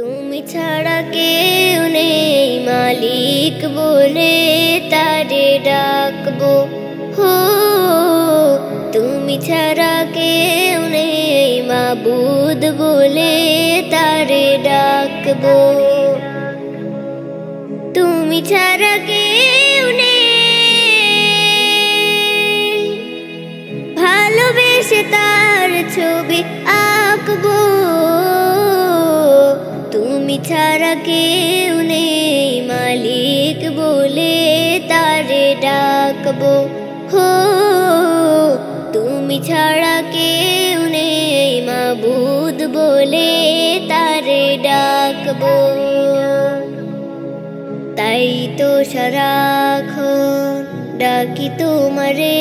তুমি ছাড়া কেউ নেই মালিক বলে তারে ডাকবো। হো তুমি ছাড়া কেউ নেই মাবুদ বলে তারে ডাকবো। তুমি ছাড়া কেউ নেই ভালোবেসে তার ছবি আঁকবো। তুমি ছাড়া কেউ নেই মালিক বলে তারে ডাকবো। হো তুমি ছাড়া কেউ নেই মাবুদ বলে তারে ডাকবো। তাই তো সারাক্ষণ ডাকি তোমারে,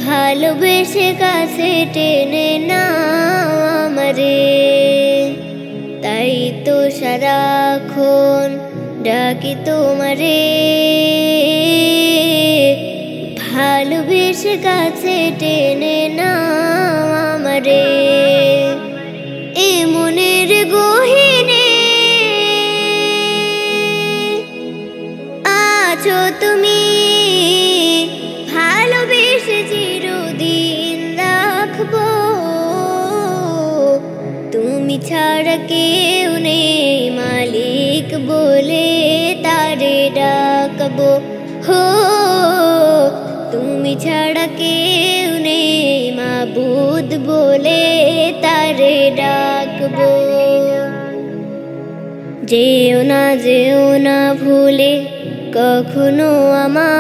ভালোবেসে কাছে টেনে নাও আমারে। তাই তো সারাক্ষণ ডাকি তোমারে, ভালোবেসে কাছে টেনে নাও আমারে। এ মনের গহীনে আছো তুমি, ভালোবেসে চিরদিন রাখবো। তুমি ছাড়া কেউ নেই মালিক বলে তারে ডাকবো। হো তুমি ছাড়া কেউ নেই মাবুদ বলে তারে ডাকবো। যেও না ভুলে কখনো আমায়,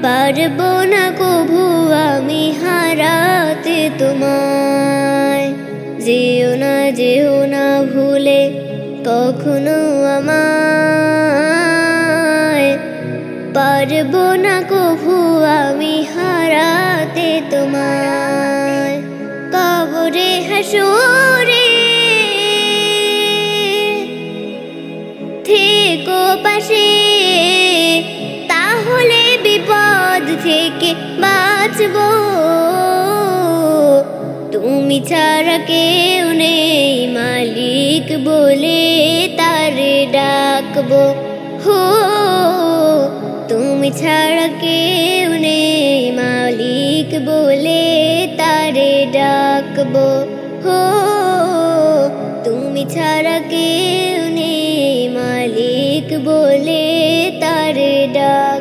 পারবো না কভু আমি হারাতে তোমায়। যেও না ভুলে কখনো আমায়, পারবো না কভু আমি হারাতে তোমায়। কবরে হাসরে থেকো পাশে, তাহলে বিপদ থেকে বাঁচবো। তুমি ছাড়া কেউ নেই মালিক বলে তারে ডাকবো। হো তুমি ছাড়া কেউ নেই মালিক বলে তারে ডাকবো। হো তুমি ছাড়া কেউ নেই মালিক বলে তারে ডাকবো।